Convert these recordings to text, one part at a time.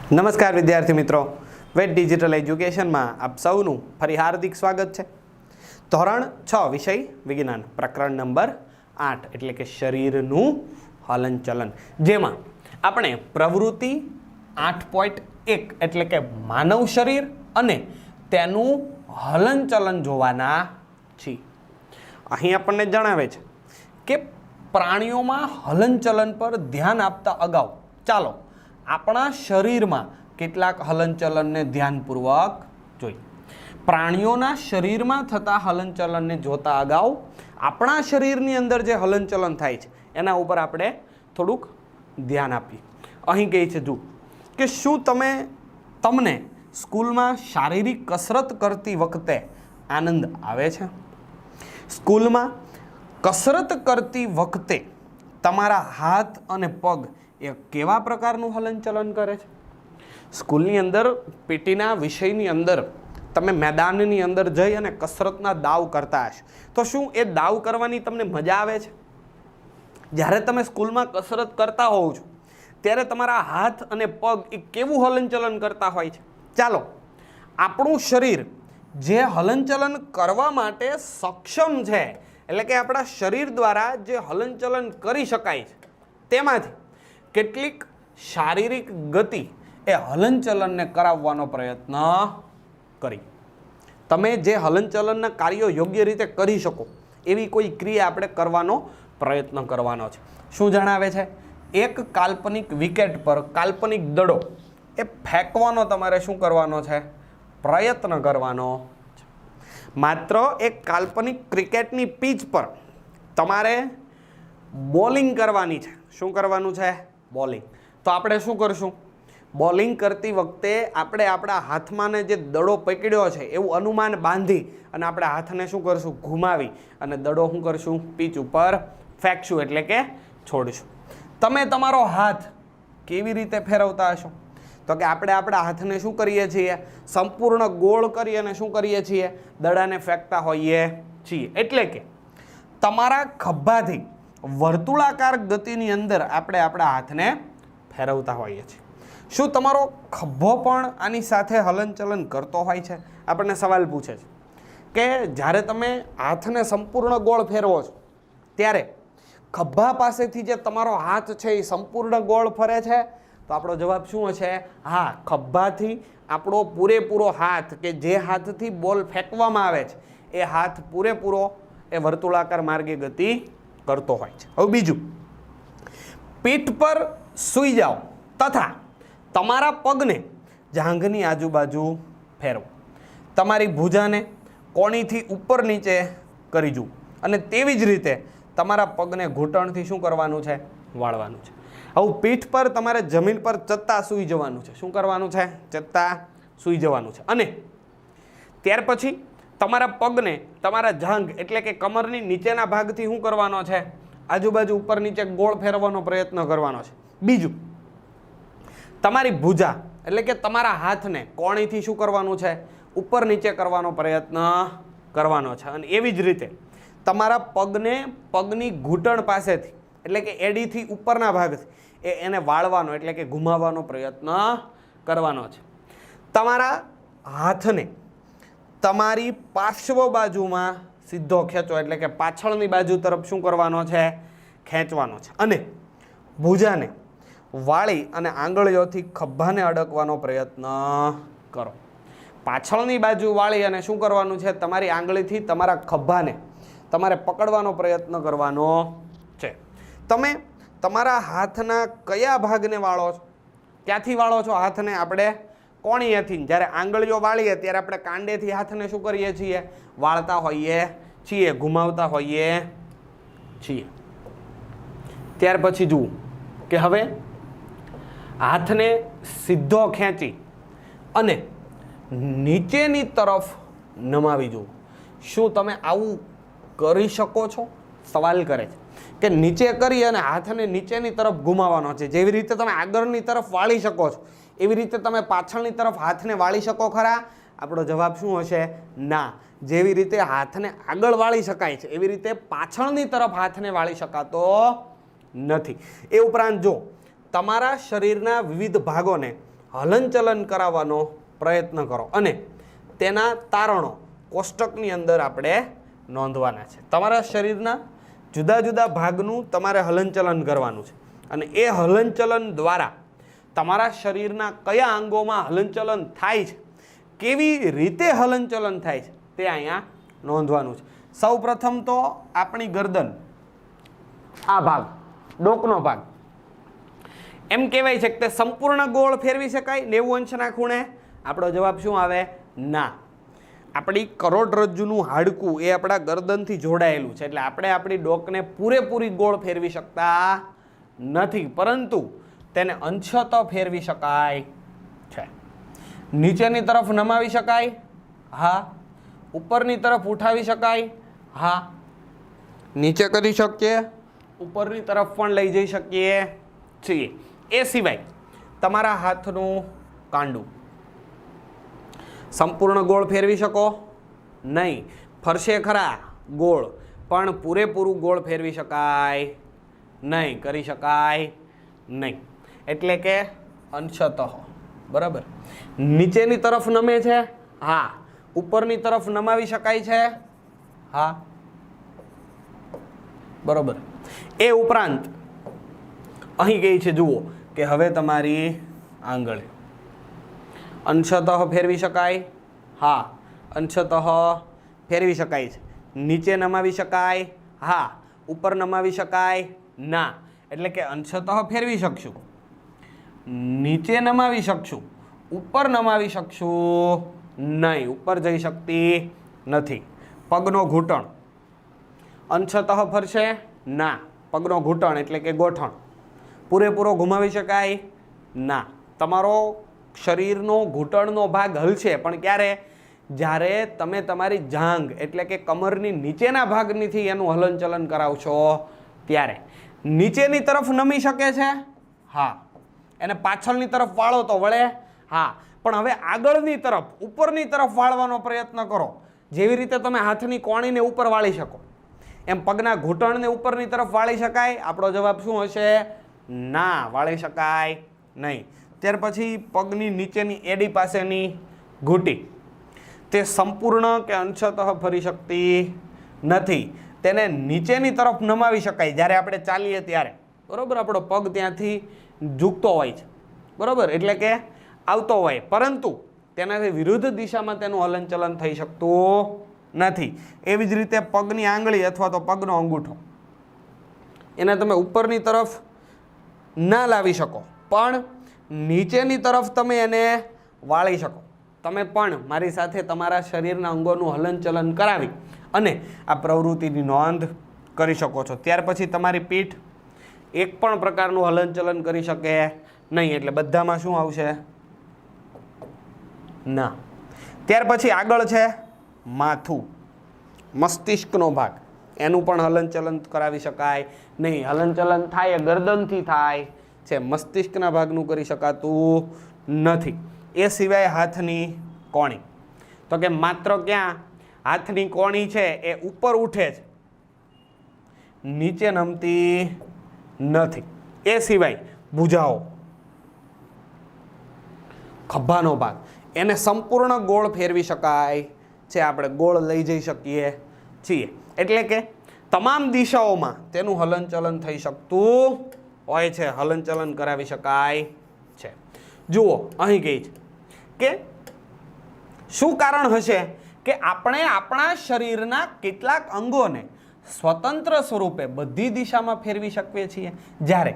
નમસ્કાર વિદ્યાર્થી મિત્રો, વેટ ડિજિટલ એજ્યુકેશનમાં આપ સૌનું ફરી હાર્દિક સ્વાગત છે. ધોરણ 6 વિષય વિજ્ઞાન પ્રકરણ નંબર 8 એટલે કે શરીરનું હલનચલન, જેમાં આપણે પ્રવૃત્તિ 8.1 એટલે કે માનવ શરીર અને તેનું હલનચલન જોવાના છીએ. અહીં આપણને જણાવે છે કે પ્રાણીઓમાં હલનચલન પર ધ્યાન આપતા અગાઉ ચાલો આપણા શરીરમાં કેટલાક હલનચલનને ધ્યાનપૂર્વક જોઈએ. પ્રાણીઓના શરીરમાં થતા હલનચલનને જોતા અગાઉ આપણા શરીરની અંદર જે હલનચલન થાય છે એના ઉપર આપણે થોડુંક ધ્યાન આપીએ. અહીં કહે છે જુઓ કે શું તમને સ્કૂલમાં શારીરિક કસરત કરતી વખતે આનંદ આવે છે? સ્કૂલમાં કસરત કરતી વખતે તમારા હાથ અને પગ એ કેવા પ્રકારનું હલનચલન કરે છે? સ્કૂલની અંદર પીટીના વિષયની અંદર તમે મેદાનની અંદર જઈ અને કસરતના દાવ કરતા હશો, તો શું એ દાવ કરવાની તમને મજા આવે છે? જ્યારે તમે સ્કૂલમાં કસરત કરતા હોવ છો ત્યારે તમારા હાથ અને પગ એ કેવું હલનચલન કરતા હોય છે? ચાલો આપણું શરીર જે હલનચલન કરવા માટે સક્ષમ છે, એટલે કે આપણા શરીર દ્વારા જે હલનચલન કરી શકાય છે તેમાંથી કેટલીક શારીરિક ગતિ એ હલનચલનને કરાવવાનો પ્રયત્ન કરી. તમે જે હલનચલનના કાર્યો યોગ્ય રીતે કરી શકો એવી કોઈ ક્રિયા આપણે કરવાનો પ્રયત્ન કરવાનો છે. શું જણાવે છે? એક કાલ્પનિક વિકેટ પર કાલ્પનિક દડો એ ફેંકવાનો તમારે શું કરવાનો છે? પ્રયત્ન કરવાનો છે. માત્ર એક કાલ્પનિક ક્રિકેટની પીચ પર તમારે બોલિંગ કરવાની છે. શું કરવાનું છે? બોલિંગ. તો આપણે શું કરશું? બોલિંગ કરતી વખતે આપણે આપણા હાથમાં જે દડો પકડ્યો છે એવું અનુમાન બાંધી અને આપણે હાથને શું કરશું? ઘુમાવી અને દડો શું કરશું? પીચ ઉપર ફેંકશું, એટલે કે છોડશું. તમે તમારો હાથ કેવી રીતે ફેરવતા હશો? તો કે આપણે આપણા હાથને શું કરીએ છીએ? સંપૂર્ણ ગોળ કરી અને શું કરીએ છીએ? દડાને ફેંકતા હોઈએ છીએ. એટલે કે તમારા ખભાથી વર્તુળાકાર ગતિની અંદર આપણે આપણા હાથને ફેરવતા હોઈએ છીએ. શું તમારો ખભો પણ આની સાથે હલનચલન કરતો હોય છે? આપણને સવાલ પૂછે છે કે જ્યારે તમે હાથને સંપૂર્ણ ગોળ ફેરવો છો ત્યારે ખભા પાસેથી જે તમારો હાથ છે એ સંપૂર્ણ ગોળ ફરે છે? તો આપણો જવાબ શું હશે? હા, ખભાથી આપણો પૂરેપૂરો હાથ કે જે હાથથી બોલ ફેંકવામાં આવે છે એ હાથ પૂરેપૂરો એ વર્તુળાકાર માર્ગે ગતિ કરતો હોય છે. હવે બીજું, પીઠ પર સૂઈ જાઓ તથા તમારા પગને જાંઘની આજુબાજુ ફેરવો. તમારી ભુજાને કોણીથી ઉપર નીચે કરી જુઓ અને તેવી જ રીતે તમારા પગને ઘૂંટણથી શું કરવાનું છે? વાળવાનું છે. હવે પીઠ પર તમારે જમીન પર ચત્તા સૂઈ જવાનું છે. શું કરવાનું છે? ચત્તા સૂઈ જવાનું છે. અને ત્યાર પછી તમારા પગને તમારા જાંઘ એટલે કે કમરની નીચેના ભાગથી શું કરવાનો છે? આજુબાજુ ઉપર નીચે ગોળ ફેરવવાનો પ્રયત્ન કરવાનો છે. બીજું, તમારી ભુજા એટલે કે તમારા હાથને કોણીથી શું કરવાનું છે? ઉપર નીચે કરવાનો પ્રયત્ન કરવાનો છે. અને એવી જ રીતે તમારા પગને પગની ઘૂંટણ પાસેથી એટલે કે એડીથી ઉપરના ભાગથી એને વાળવાનો એટલે કે ઘુમાવવાનો પ્રયત્ન કરવાનો છે. તમારા હાથને તમારી પાર્શ્વ બાજુમાં સીધો ખેંચો એટલે કે પાછળની બાજુ તરફ શું કરવાનો છે? ખેંચવાનો છે. અને ભુજાને વાળી અને આંગળીઓથી ખભાને અડકવાનો પ્રયત્ન કરો. પાછળની બાજુ વાળી અને શું કરવાનું છે? તમારી આંગળીથી તમારા ખભાને તમારે પકડવાનો પ્રયત્ન કરવાનો છે. તમે તમારા હાથના કયા ભાગને વાળો છો? ક્યાંથી વાળો છો હાથને? આપણે કોણીએથી. જ્યારે આંગળીઓ વાળીએ ત્યારે આપણે કાંડેથી હાથને શું કરીએ છીએ? વાળતા હોઈએ છીએ, ઘુમાવતા હોઈએ છીએ. ત્યાર પછી જુઓ કે હવે હાથને સીધો ખેંચી અને નીચેની તરફ નમાવી જુઓ. શું તમે આવું કરી શકો છો? સવાલ કરે છે કે નીચે કરી અને હાથને નીચેની તરફ ઘુમાવવાનો છે. જેવી રીતે તમે આગળની તરફ વાળી શકો છો એવી રીતે તમે પાછળની તરફ હાથને વાળી શકો ખરા? આપણો જવાબ શું હશે? ના. જેવી રીતે હાથને આગળ વાળી શકાય છે એવી રીતે પાછળની તરફ હાથને વાળી શકાતો નથી. એ ઉપરાંત જો તમારા શરીરના વિવિધ ભાગોને હલનચલન કરાવવાનો પ્રયત્ન કરો અને તેના તારણો કોષ્ટકની અંદર આપણે નોંધવાના છે. તમારા શરીરના જુદા જુદા ભાગનું તમારે હલનચલન કરવાનું છે અને એ હલનચલન દ્વારા તમારા શરીરના કયા અંગોમાં હલનચલન થાય છે, કેવી રીતે હલનચલન થાય છે તે અહીંયા નોંધવાનું છે. સૌ પ્રથમ તો આપણી ગરદન, આ ભાગ ડોકનો ભાગ, એમ કહેવાય છે કે તે સંપૂર્ણ ગોળ ફેરવી શકાય 90 અંશના ખૂણે? આપણો જવાબ શું આવે? ના. આપણી કરોડરજ્જુનું હાડકું એ આપણા ગરદનથી જોડાયેલું છે એટલે આપણે આપણી ડોકને પૂરેપૂરી ગોળ ફેરવી શકતા નથી, પરંતુ તેને અંશતઃ ફેરવી શકાય છે. નીચેની તરફ નમાવી શકાય? હા. ઉપરની તરફ ઉઠાવી શકાય? હા. નીચે કરી શકીએ, ઉપરની તરફ પણ લઈ જઈ શકીએ છીએ. એ સિવાય તમારા હાથનું કાંડું સંપૂર્ણ ગોળ ફેરવી શકો નહીં. ફરશે ખરા ગોળ, પણ પૂરેપૂરું ગોળ ફેરવી શકાય નહીં, કરી શકાય નહીં, એટલે કે અંશતઃ. બરાબર. નીચેની તરફ નમે છે? હા. ઉપરની તરફ નમાવી શકાય છે? હા. બરોબર. એ ઉપરાંત અહીં કહે છે, જુઓ કે હવે તમારી આંગળી અંશતઃ ફેરવી શકાય? હા. અંશતઃ ફેરવી શકાય છે. નીચે નમાવી શકાય? હા. ઉપર નમાવી શકાય? ના. એટલે કે અંશતઃ ફેરવી શકશું, નીચે નમાવી શકશું, ઉપર નમાવી શકશું નહીં, ઉપર જઈ શકતી નથી. પગનો ઘૂંટણ અંશતઃ ફરશે? ના. પગનો ઘૂંટણ એટલે કે ગોઠણ પૂરેપૂરો ઘુમાવી શકાય? ના. તમારો શરીરનો ઘૂંટણનો ભાગ હલશે, પણ ક્યારે? જ્યારે તમે તમારી જાંઘ એટલે કે કમરની નીચેના ભાગનીથી એનું હલનચલન કરાવશો ત્યારે. નીચેની તરફ નમી શકે છે? હા. એને પાછળની તરફ વાળો તો વળે? હા. પણ હવે આગળની તરફ, ઉપરની તરફ વાળવાનો પ્રયત્ન કરો. જેવી રીતે તમે હાથની કોણીને ઉપર વાળી શકો એમ પગના ઘૂંટણને ઉપરની તરફ વાળી શકાય? આપણો જવાબ શું હશે? ના, વાળી શકાય નહીં. ત્યાર પછી પગની નીચેની એડી પાસેની ઘૂંટી, તે સંપૂર્ણ કે અંશતઃ ફરી શકતી નથી. તેને નીચેની તરફ નમાવી શકાય જ્યારે આપણે ચાલીએ ત્યારે. બરાબર. આપણો પગ ત્યાંથી ઝૂકતો હોય છે, બરાબર, એટલે કે આવતો હોય, પરંતુ તેનાથી વિરુદ્ધ દિશામાં તેનું હલનચલન થઈ શકતું નથી. એવી જ રીતે પગની આંગળી અથવા તો પગનો અંગૂઠો, એને તમે ઉપરની તરફ ના લાવી શકો, પણ નીચેની તરફ તમે એને વાળી શકો. તમે પણ મારી સાથે તમારા શરીરના અંગોનું હલનચલન કરાવી અને આ પ્રવૃત્તિની નોંધ કરી શકો છો. ત્યાર પછી તમારી પીઠ એક પણ પ્રકારનું હલનચલન કરી શકે નહીં, એટલે બધામાં શું આવશે? ના. ત્યાર પછી આગળ છે માથું, મસ્તિષ્કનો ભાગ, એનું પણ હલનચલન કરાવી શકાય નહીં. હલનચલન થાય એ ગરદનથી થાય છે, મસ્તિષ્કના ભાગનું કરી શકાતું નથી. એ સિવાય હાથની કોણી, તો કે માત્ર ક્યાં? હાથની કોણી છે એ ઉપર ઉઠે છે, નીચે નમતી નથી. એ સિવાય ભુજાઓ, ખભાનો ભાગ, એને સંપૂર્ણ ગોળ ફેરવી શકાય છે, આપણે ગોળ લઈ જઈ શકીએ છીએ. એટલે કે તમામ દિશાઓમાં તેનું હલનચલન થઈ શકતું હોય છે, હલનચલન કરાવી શકાય છે. જુઓ અહીં કહે છે કે શું કારણ હશે કે આપણે આપણા શરીરના કેટલાક અંગોને સ્વતંત્ર સ્વરૂપે બધી દિશામાં ફેરવી શકીએ છીએ, જ્યારે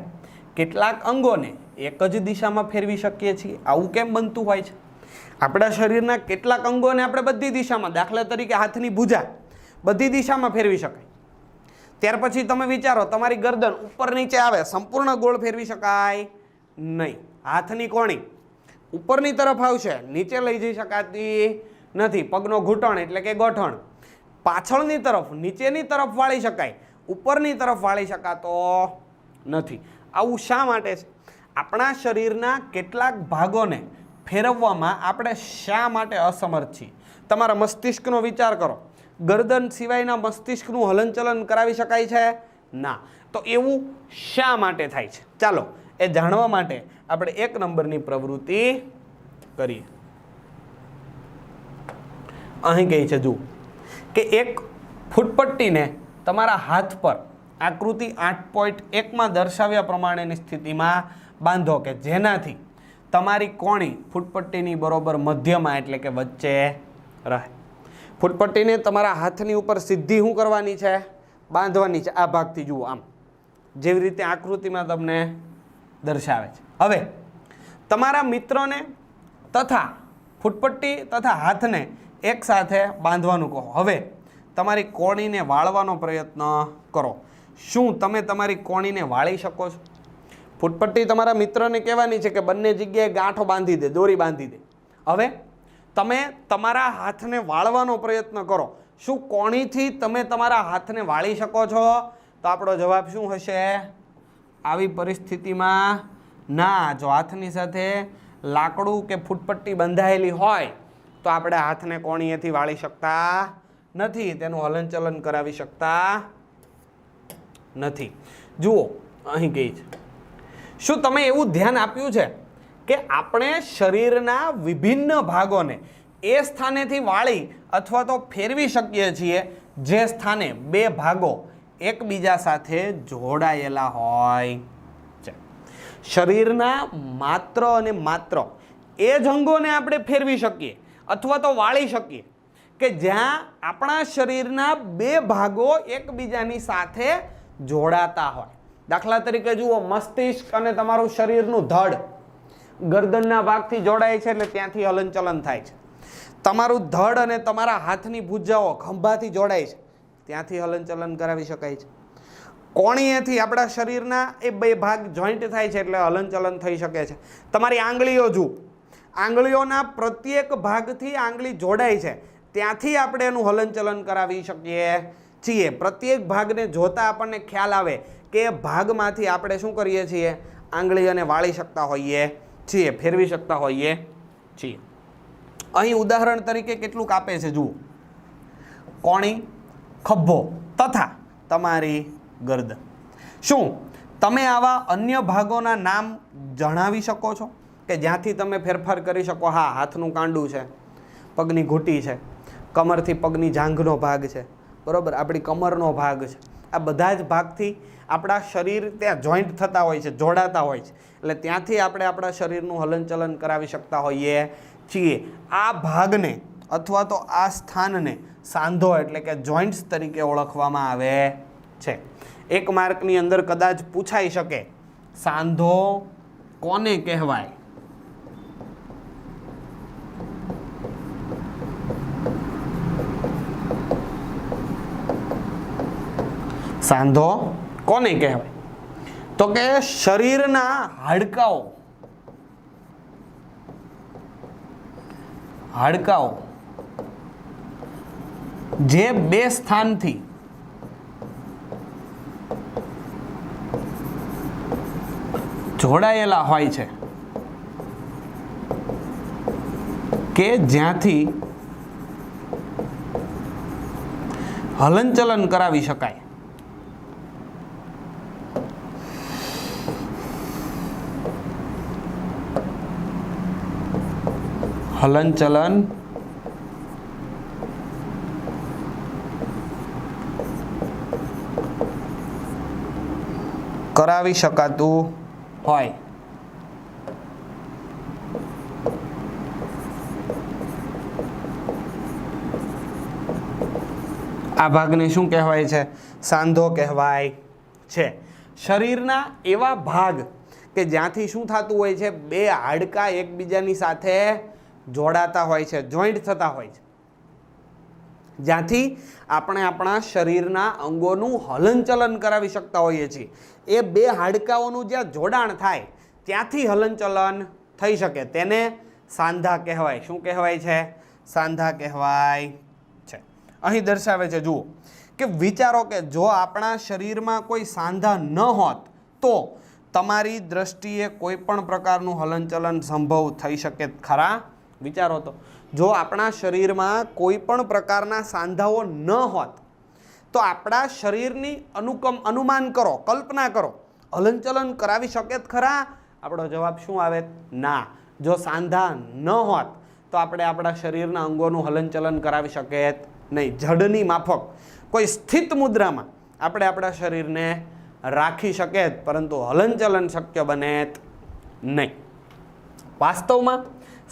કેટલાક અંગોને એક જ દિશામાં ફેરવી શકીએ છીએ? આવું કેમ બનતું હોય છે? આપણા શરીરના કેટલાક અંગોને આપણે બધી દિશામાં, દાખલા તરીકે હાથની ભુજા બધી દિશામાં ફેરવી શકાય. ત્યાર પછી તમે વિચારો, તમારી ગરદન ઉપર નીચે આવે, સંપૂર્ણ ગોળ ફેરવી શકાય નહીં. હાથની કોણી ઉપરની તરફ આવશે, નીચે લઈ જઈ શકાતી નથી. પગનો ઘૂંટણ એટલે કે ગોઠણ પાછળની તરફ, નીચેની તરફ વાળી શકાય, ઉપરની તરફ વાળી શકાતો નથી. આવું શા માટે છે? આપણા શરીરના કેટલાક ભાગોને ફેરવવામાં આપણે શા માટે અસમર્થ છીએ? તમારા મસ્તિષ્કનો વિચાર કરો. ગરદન સિવાયના મસ્તિષ્કનું હલનચલન કરાવી શકાય છે? ના. તો એવું શા માટે થાય છે? ચાલો એ જાણવા માટે આપણે 1 નંબરની પ્રવૃત્તિ કરીએ. અહીં કહે છે જુઓ કે એક ફૂટપટ્ટીને તમારા હાથ પર આકૃતિ 8.1 દર્શાવ્યા પ્રમાણેની સ્થિતિમાં બાંધો કે જેનાથી તમારી કોણી ફૂટપટ્ટીની બરોબર મધ્યમાં એટલે કે વચ્ચે રહે. ફૂટપટ્ટીને તમારા હાથની ઉપર સીધી શું કરવાની છે? બાંધવાની છે. આ ભાગથી જુઓ, આમ જેવી રીતે આકૃતિમાં તમને દર્શાવે છે. હવે તમારા મિત્રોને તથા ફૂટપટ્ટી તથા હાથને એક સાથે બાંધવાનું કહો. હવે તમારી કોણીને વાળવાનો પ્રયત્ન કરો. શું તમે તમારી કોણીને વાળી શકો છો? ફૂટપટ્ટી તમારા મિત્રને કહેવાની છે કે બંને જગ્યાએ ગાંઠો બાંધી દે, દોરી બાંધી દે. હવે તમે તમારા હાથને વાળવાનો પ્રયત્ન કરો. શું કોણીથી તમે તમારા હાથને વાળી શકો છો? તો આપણો જવાબ શું હશે? આવી પરિસ્થિતિમાં ના. જો હાથની સાથે લાકડું કે ફૂટપટ્ટી બંધાયેલી હોય તો આપણે હાથને કોણીએથી વાળી શકતા નથી, તેનું હલનચલન કરાવી શકતા નથી. જુઓ અહીં કહે છે, શું તમે એવું ધ્યાન આપ્યું છે કે આપણે શરીરના વિભિન્ન ભાગોને એ સ્થાનેથી વાળી અથવા તો ફેરવી શકીએ છીએ જે સ્થાને બે ભાગો એકબીજા સાથે જોડાયેલા હોય છે. શરીરના માત્ર અને માત્ર એ જ અંગોને આપણે ફેરવી શકીએ અથવા તો વાળી શકીએ કે જ્યાં આપણા શરીરના બે ભાગો એકબીજાની સાથે જોડાતા હોય. દાખલા તરીકે જુઓ, મસ્તિષ્ક અને તમારું શરીરનું ધડ ગરદનના ભાગથી જોડાય છે એટલે ત્યાંથી હલનચલન થાય છે. તમારું ધડ અને તમારા હાથની ભુજાઓ ખંભાથી જોડાય છે, ત્યાંથી હલનચલન કરાવી શકાય છે. કોણીએથી આપણા શરીરના એ બે ભાગ જોઈન્ટ થાય છે એટલે હલનચલન થઈ શકે છે. તમારી આંગળીઓ જુઓ, આંગળીઓના પ્રત્યેક ભાગથી આંગળી જોડાય છે, ત્યાંથી આપણે એનું હલનચલન કરાવી શકીએ છીએ. પ્રત્યેક ભાગને જોતા આપણને ખ્યાલ આવે કે ભાગમાંથી આપણે શું કરીએ છીએ? આંગળીઓને વાળી શકતા હોઈએ છીએ, ફેરવી શકતા હોઈએ છીએ. અહીં ઉદાહરણ તરીકે કેટલુંક આપે છે જુઓ, કોણી, ખભો તથા તમારી ગરદન. શું તમે આવા અન્ય ભાગોના નામ જણાવી શકો છો કે જ્યાંથી તમે ફેરફાર કરી શકો? હા, હાથનું કાંડું છે, પગની ઘૂંટી છે, કમરથી પગની જાંઘનો ભાગ છે, બરાબર, આપણી કમરનો ભાગ છે. આ બધા જ ભાગથી આપણા શરીર ત્યાં જોઈન્ટ થતા હોય છે, જોડાતા હોય છે, એટલે ત્યાંથી આપણે આપણા શરીરનું હલનચલન કરાવી શકતા હોઈએ છીએ. આ ભાગને અથવા તો આ સ્થાનને સાંધો એટલે કે જોઈન્ટ્સ તરીકે ઓળખવામાં આવે છે. એક માર્કની અંદર કદાચ પૂછાઈ શકે, સાંધો કોને કહેવાય? સાંધો કોને કહેવાય? તો કે શરીરના હાડકાઓ જે બે સ્થાનથી જોડાયેલા હોય છે કે જ્યાંથી હલનચલન કરાવી શકાય. હલનચલન કરાવી શકાતું હોય. આ ભાગને શું કહેવાય છે? સાંધો કહેવાય છે. શરીરના એવા ભાગ કે જ્યાંથી શું થતું હોય છે? બે હાડકા એકબીજાની સાથે જોડાતા હોય છે, જોઈન્ટ થતા હોય છે, જ્યાંથી આપણે આપણા શરીરના અંગોનું હલનચલન કરાવી શકતા હોઈએ છીએ. એ બે હાડકાઓનું જ્યાં જોડાણ થાય ત્યાંથી હલનચલન થઈ શકે, તેને સાંધા કહેવાય. શું કહેવાય છે? સાંધા કહેવાય છે. અહીં દર્શાવે છે જુઓ કે વિચારો કે જો આપણા શરીરમાં કોઈ સાંધા ન હોત તો તમારી દ્રષ્ટિએ કોઈ પણ પ્રકારનું હલનચલન સંભવ થઈ શકે ખરા? વિચારો તો, જો આપણા શરીરમાં કોઈ પણ પ્રકારના સાંધાઓ ન હોત તો આપણા શરીરની અનુમાન કરો, કલ્પના કરો, હલનચલન કરાવી શકે ખરા? આપણો જવાબ શું આવે? ના. જો સાંધા ન હોત તો આપણે આપણા શરીરના અંગોનું હલનચલન કરાવી શકીએ નહીં. જડની માફક કોઈ સ્થિત મુદ્રામાં આપણે આપણા શરીરને રાખી શકીએ, પરંતુ હલનચલન શક્ય બને નહીં. વાસ્તવમાં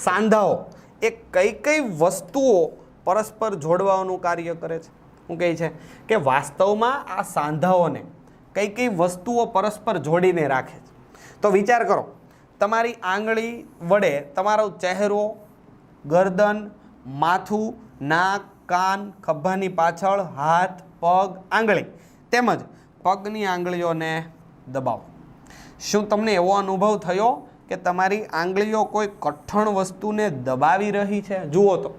સાંધાઓ એ કઈ કઈ વસ્તુઓ પરસ્પર જોડવાનું કાર્ય કરે છે? શું કહે છે કે વાસ્તવમાં આ સાંધાઓને કઈ કઈ વસ્તુઓ પરસ્પર જોડીને રાખે છે? તો વિચાર કરો, તમારી આંગળી વડે તમારો ચહેરો, ગરદન, માથું, નાક, કાન, ખભાની પાછળ, હાથ, પગ, આંગળી તેમજ પગની આંગળીઓને દબાવો. શું તમને એવો અનુભવ થયો કે તમારી આંગળીઓ કોઈ કઠણ વસ્તુને દબાવી રહી છે? જુઓ તો,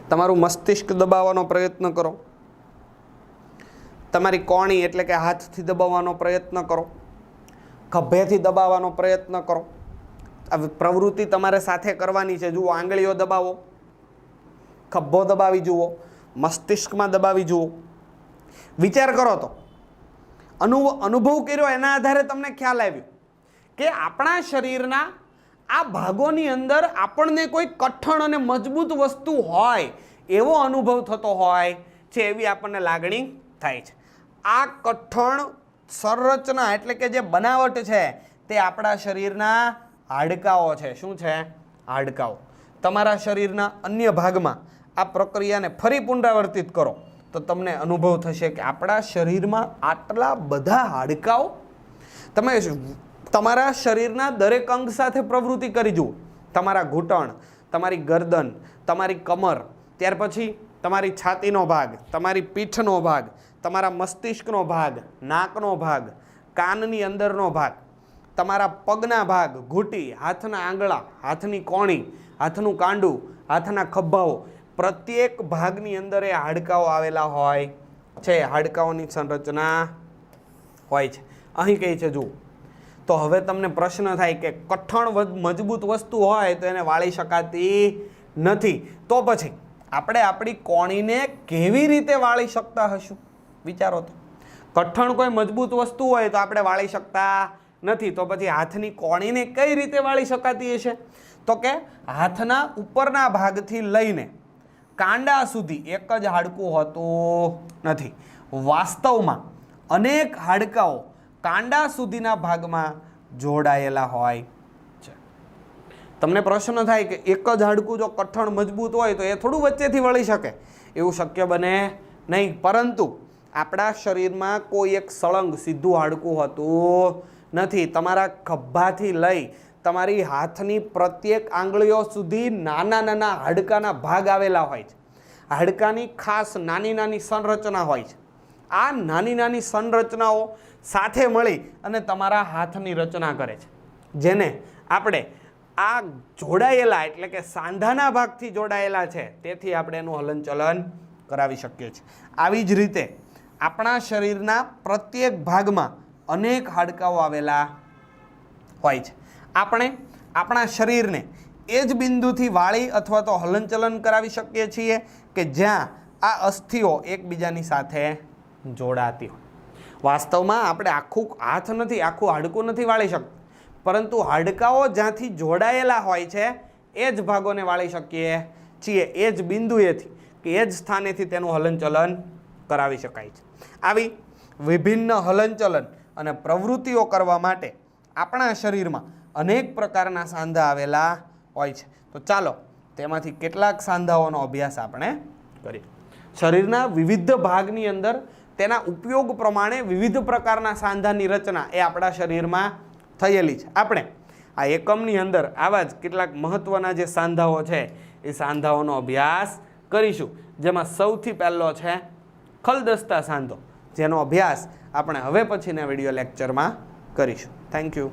તમારું મસ્તિષ્ક દબાવવાનો પ્રયત્ન કરો, તમારી કોણી એટલે કે હાથથી દબાવવાનો પ્રયત્ન કરો, ખભેથી દબાવવાનો પ્રયત્ન કરો. આ પ્રવૃત્તિ તમારે સાથે કરવાની છે. જુઓ, આંગળીઓ દબાવો, ખભો દબાવી જુઓ, મસ્તિષ્કમાં દબાવી જુઓ. વિચાર કરો તો અનુભવ કર્યો, એના આધારે તમને ખ્યાલ આવ્યો કે આપણા શરીરના આ ભાગોની અંદર આપણને કોઈ કઠણ અને મજબૂત વસ્તુ હોય એવો અનુભવ થતો હોય છે, એવી આપણને લાગણી થાય છે. આ કઠણ સંરચના એટલે કે જે બનાવટ છે તે આપણા શરીરના હાડકાઓ છે. શું છે? હાડકાઓ. તમારા શરીરના અન્ય ભાગમાં આ પ્રક્રિયાને ફરી પુનરાવર્તિત કરો તો તમને અનુભવ થશે કે આપણા શરીરમાં આટલા બધા હાડકાઓ. તમે તમારા શરીરના દરેક અંગ સાથે પ્રવૃત્તિ કરી જુઓ. તમારા ઘૂંટણ, તમારી ગરદન, તમારી કમર, ત્યાર પછી તમારી છાતીનો ભાગ, તમારી પીઠનો ભાગ, તમારા મસ્તિષ્કનો ભાગ, નાકનો ભાગ, કાનની અંદરનો ભાગ, તમારા પગના ભાગ, ઘૂંટી, હાથના આંગળા, હાથની કોણી, હાથનું કાંડું, હાથના ખભાઓ, પ્રત્યેક ભાગની અંદર એ હાડકાઓ આવેલા હોય છે. હાડકાઓની સંરચના હોય છે. અહીં કહે છે જુઓ. તો હવે તમને પ્રશ્ન થાય કે કઠણ મજબૂત વસ્તુ હોય તો એને વાળી શકાતી નથી, તો પછી આપણે આપણી કોણીને કેવી રીતે વાળી શકતા હશું? વિચારો તો. કઠણ કોઈ મજબૂત વસ્તુ હોય તો આપણે વાળી શકતા નથી, તો પછી હાથની કોણીને કઈ રીતે વાળી શકાતી હશે? તો કે હાથના ઉપરના ભાગથી લઈને કાંડા સુધી એક જ હાડકું હોતું નથી. વાસ્તવમાં અનેક હાડકાઓ કાંડા સુધીના ભાગમાં જોડાયેલા હોય છે. તમને પ્રશ્ન થાય કે એક જ હાડકું જો કઠણ મજબૂત હોય તો એ થોડું વચ્ચેથી વળી શકે? એવું શક્ય બને નહીં. પરંતુ આપણા શરીરમાં કોઈ એક સળંગ સીધું હાડકું હોતું નથી. તમારા ખભાથી લઈ તમારી હાથની પ્રત્યેક આંગળીઓ સુધી નાના નાના હાડકાના ભાગ આવેલા હોય છે. હાડકાની ખાસ નાની નાની સંરચના હોય છે. આ નાની નાની સંરચનાઓ સાથે મળી અને તમારા હાથની રચના કરે છે, જેને આપણે આ જોડાયેલા એટલે કે સાંધાના ભાગથી જોડાયેલા છે, તેથી આપણે એનું હલનચલન કરાવી શકીએ છીએ. આવી જ રીતે આપણા શરીરના પ્રત્યેક ભાગમાં અનેક હાડકાઓ આવેલા હોય છે. આપણે આપણા શરીરને એ જ બિંદુથી વાળી અથવા તો હલનચલન કરાવી શકીએ છીએ કે જ્યાં આ અસ્થિઓ એકબીજાની સાથે જોડાતી હોય. વાસ્તવમાં આપણે આખું હાથ નથી, આખું હાડકું નથી વાળી શકતા, પરંતુ હાડકાઓ જ્યાંથી જોડાયેલા હોય છે એ જ ભાગોને વાળી શકીએ છીએ. એ જ બિંદુએથી કે એ જ સ્થાનેથી તેનું હલનચલન કરાવી શકાય છે. આવી વિભિન્ન હલનચલન અને પ્રવૃત્તિઓ કરવા માટે આપણા શરીરમાં અનેક પ્રકારના સાંધા આવેલા હોય છે. તો ચાલો તેમાંથી કેટલાક સાંધાઓનો અભ્યાસ આપણે કરીએ. શરીરના વિવિધ ભાગની અંદર તેના ઉપયોગ પ્રમાણે વિવિધ પ્રકારના સાંધાની રચના એ આપણા શરીરમાં થયેલી છે. આપણે આ એકમની અંદર આવા જ કેટલાક મહત્ત્વના જે સાંધાઓ છે એ સાંધાઓનો અભ્યાસ કરીશું, જેમાં સૌથી પહેલો છે ખલદસ્તા સાંધો, જેનો અભ્યાસ આપણે હવે પછીના વિડીયો લેક્ચરમાં કરીશું. Thank you.